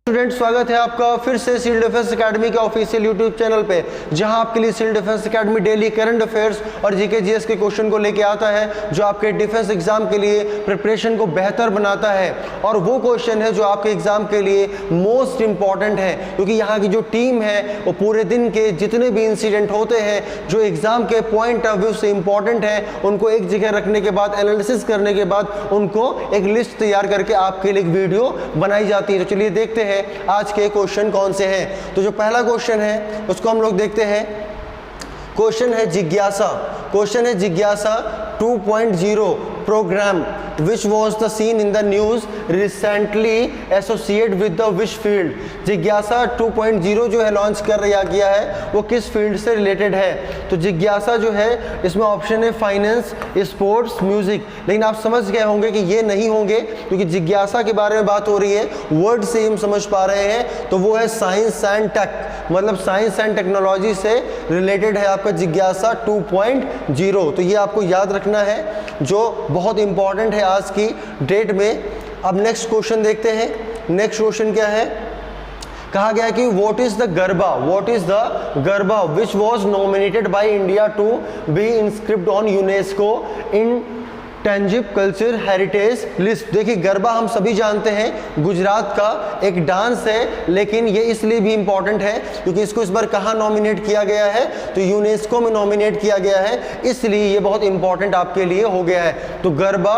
Student, स्वागत है आपका फिर से सिविल डिफेंस एकेडमी के ऑफिशियल यूट्यूब चैनल पे, जहां आपके लिए civil defence academy daily current affairs और जीके जीएस के क्वेश्चन को लेके आता है, जो आपके डिफेंस एग्जाम के लिए प्रिपरेशन को बेहतर बनाता है। और वो क्वेश्चन है जो आपके एग्जाम के लिए मोस्ट इंपॉर्टेंट है, क्योंकि यहाँ की जो टीम है वो पूरे दिन के जितने भी इंसिडेंट होते हैं जो एग्जाम के पॉइंट ऑफ व्यू से इंपॉर्टेंट है, उनको एक जगह रखने के बाद, एनालिसिस करने के बाद उनको एक लिस्ट तैयार करके आपके लिए एक वीडियो बनाई जाती है। तो चलिए देखते हैं आज के क्वेश्चन कौन से हैं। तो जो पहला क्वेश्चन है उसको हम लोग देखते हैं। क्वेश्चन है जिज्ञासा। क्वेश्चन है जिज्ञासा 2.0 programme which was the seen in the news recently associated with the which field। जिज्ञासा 2.0 जो है लॉन्च कर किया है वो किस फील्ड से रिलेटेड है। तो जिज्ञासा जो है इसमें ऑप्शन है फाइनेंस, स्पोर्ट्स, म्यूजिक। लेकिन आप समझ गए होंगे कि ये नहीं होंगे, क्योंकि जिज्ञासा के बारे में बात हो रही है, वर्ड से हम समझ पा रहे हैं, तो वो है साइंस एंड टेक, मतलब साइंस एंड टेक्नोलॉजी से रिलेटेड है आपका जिज्ञासा 2.0। तो ये आपको याद रखना है, जो बहुत इंपॉर्टेंट है आज की डेट में। अब नेक्स्ट क्वेश्चन देखते हैं। नेक्स्ट क्वेश्चन क्या है, कहा गया कि what is the garba which was nominated by India to be inscript on UNESCO in tangible culture heritage list. देखिए, गरबा हम सभी जानते हैं गुजरात का एक डांस है, लेकिन ये इसलिए भी इंपॉर्टेंट है क्योंकि इसको इस बार कहाँ नॉमिनेट किया गया है, तो यूनेस्को में नॉमिनेट किया गया है, इसलिए ये बहुत इंपॉर्टेंट आपके लिए हो गया है। तो गरबा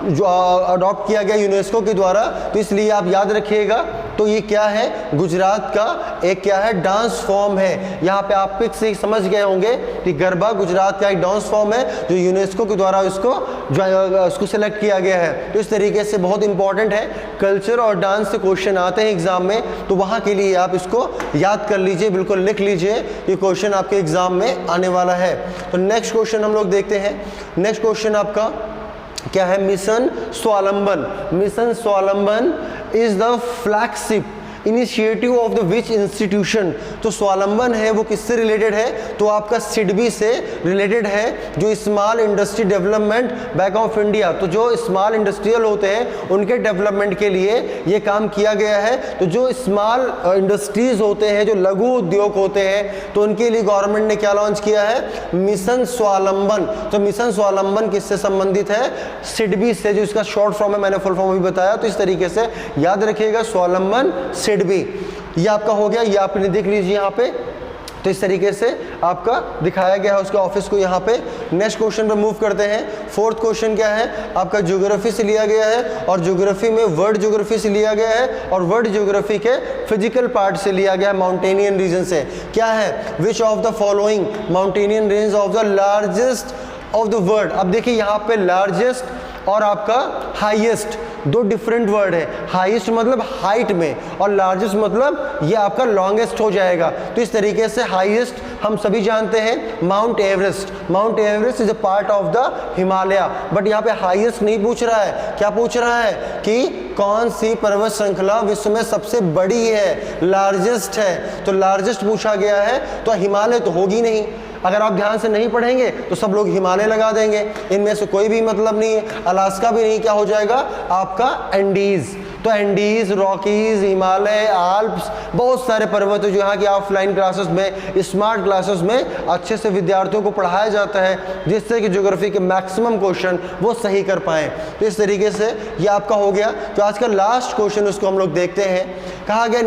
जो अडॉप्ट किया गया यूनेस्को के द्वारा, तो इसलिए आप याद रखिएगा। तो ये क्या है, गुजरात का एक क्या है, डांस फॉर्म है। यहाँ पे आप पिक से समझ गए होंगे कि गरबा गुजरात का एक डांस फॉर्म है जो यूनेस्को के द्वारा उसको सेलेक्ट किया गया है। तो इस तरीके से बहुत इंपॉर्टेंट है, कल्चर और डांस से क्वेश्चन आते हैं एग्जाम में, तो वहाँ के लिए आप इसको याद कर लीजिए, बिल्कुल लिख लीजिए, ये क्वेश्चन आपके एग्जाम में आने वाला है। तो नेक्स्ट क्वेश्चन हम लोग देखते हैं। नेक्स्ट क्वेश्चन आपका क्या है, मिशन स्वावलंबन। मिशन स्वावलंबन is the flagship initiative of the which institution. तो स्वावलंबन है वो किससे रिलेटेड है, तो आपका सिडबी से रिलेटेड है, जो small industry development bank of India. तो जो स्मॉल इंडस्ट्रियल होते हैं उनके डेवलपमेंट के लिए ये काम किया गया है। तो जो स्मॉल इंडस्ट्रीज होते हैं, जो लघु उद्योग होते हैं, तो उनके लिए गवर्नमेंट ने क्या लॉन्च किया है, मिशन स्वावलंबन। तो मिशन स्वावलंबन किससे संबंधित है, सिडबी से, जो इसका शॉर्ट फॉर्म है, मैंने फुल फॉर्म भी बताया। तो इस तरीके से याद रखिएगा, स्वावलंबन सिडबी, ये आपका हो गया। ये आपने देख लीजिए यहाँ पे, तो इस तरीके से आपका दिखाया गया है उसके ऑफिस को यहाँ पे। नेक्स्ट क्वेश्चन पे मूव करते हैं। फोर्थ क्वेश्चन क्या है, आपका ज्योग्राफी से लिया गया है, और ज्योग्राफी में वर्ल्ड ज्योग्राफी से लिया गया है, और वर्ल्ड ज्योग्राफी के फिजिकल पार्ट से लिया गया है, माउंटेनियन रीजन से। क्या है, which of the following mountainian range of the largest of the world. अब देखिए यहाँ पे लार्जेस्ट और आपका हाईएस्ट दो डिफरेंट वर्ड है। हाईएस्ट मतलब हाइट में, और लार्जेस्ट मतलब ये आपका लॉन्गेस्ट हो जाएगा। तो इस तरीके से हाईएस्ट हम सभी जानते हैं mount Everest. Mount Everest is a part of the Himalaya, but यहाँ पे हाईएस्ट नहीं पूछ रहा है। क्या पूछ रहा है कि कौन सी पर्वत श्रृंखला विश्व में सबसे बड़ी है, लार्जेस्ट है। तो लार्जेस्ट पूछा गया है, तो हिमालय तो होगी नहीं। अगर आप ध्यान से नहीं पढ़ेंगे तो सब लोग हिमालय लगा देंगे, इनमें से कोई भी मतलब नहीं है। अलास्का भी नहीं, क्या हो जाएगा आपका एंडीज। तो एंडीज, रॉकीज, हिमालय, आल्प्स, बहुत सारे पर्वत जो यहाँ की ऑफलाइन क्लासेस में, स्मार्ट क्लासेस में अच्छे से विद्यार्थियों को पढ़ाया जाता है, जिससे कि ज्योग्राफी के मैक्सिमम क्वेश्चन वो सही कर पाएँ। तो इस तरीके से ये आपका हो गया। तो आज का लास्ट क्वेश्चन उसको हम लोग देखते हैं। कहा गया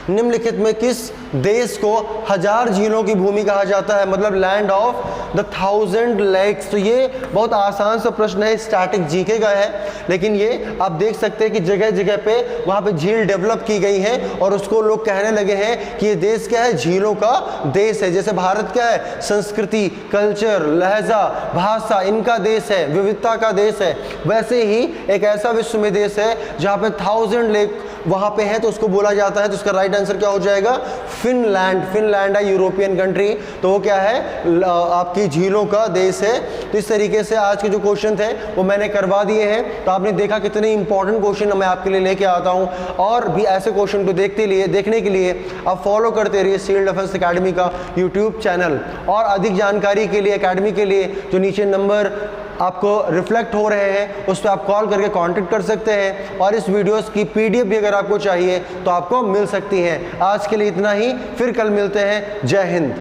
निम्नलिखित में किस देश को 1000 झीलों की भूमि कहा जाता है, मतलब लैंड ऑफ द 1000 लेक्स। तो ये बहुत आसान सा प्रश्न है, स्टैटिक जीके का है, लेकिन ये आप देख सकते हैं कि जगह जगह पे वहाँ पे झील डेवलप की गई है, और उसको लोग कहने लगे हैं कि ये देश क्या है, झीलों का देश है। जैसे भारत क्या है, संस्कृति, कल्चर, लहजा, भाषा, इनका देश है, विविधता का देश है। वैसे ही एक ऐसा विश्व में देश है जहाँ पे 1000 लेक वहाँ पे है, तो उसको बोला जाता है। तो उसका राइट आंसर क्या हो जाएगा, फिनलैंड। फिनलैंड है यूरोपियन कंट्री, तो वो क्या है, आपकी झीलों का देश है। तो इस तरीके से आज के जो क्वेश्चन थे वो मैंने करवा दिए हैं। तो आपने देखा कितने इंपॉर्टेंट क्वेश्चन मैं आपके लिए लेके आता हूं, और भी ऐसे क्वेश्चन को देखने के लिए आप फॉलो करते रहिए सिविल डिफेंस एकेडमी का यूट्यूब चैनल। और अधिक जानकारी के लिए एकेडमी के लिए जो नीचे नंबर आपको रिफ्लेक्ट हो रहे हैं उस पर आप कॉल करके कांटेक्ट कर सकते हैं, और इस वीडियोस की पीडीएफ भी अगर आपको चाहिए तो आपको मिल सकती है। आज के लिए इतना ही, फिर कल मिलते हैं। जय हिंद।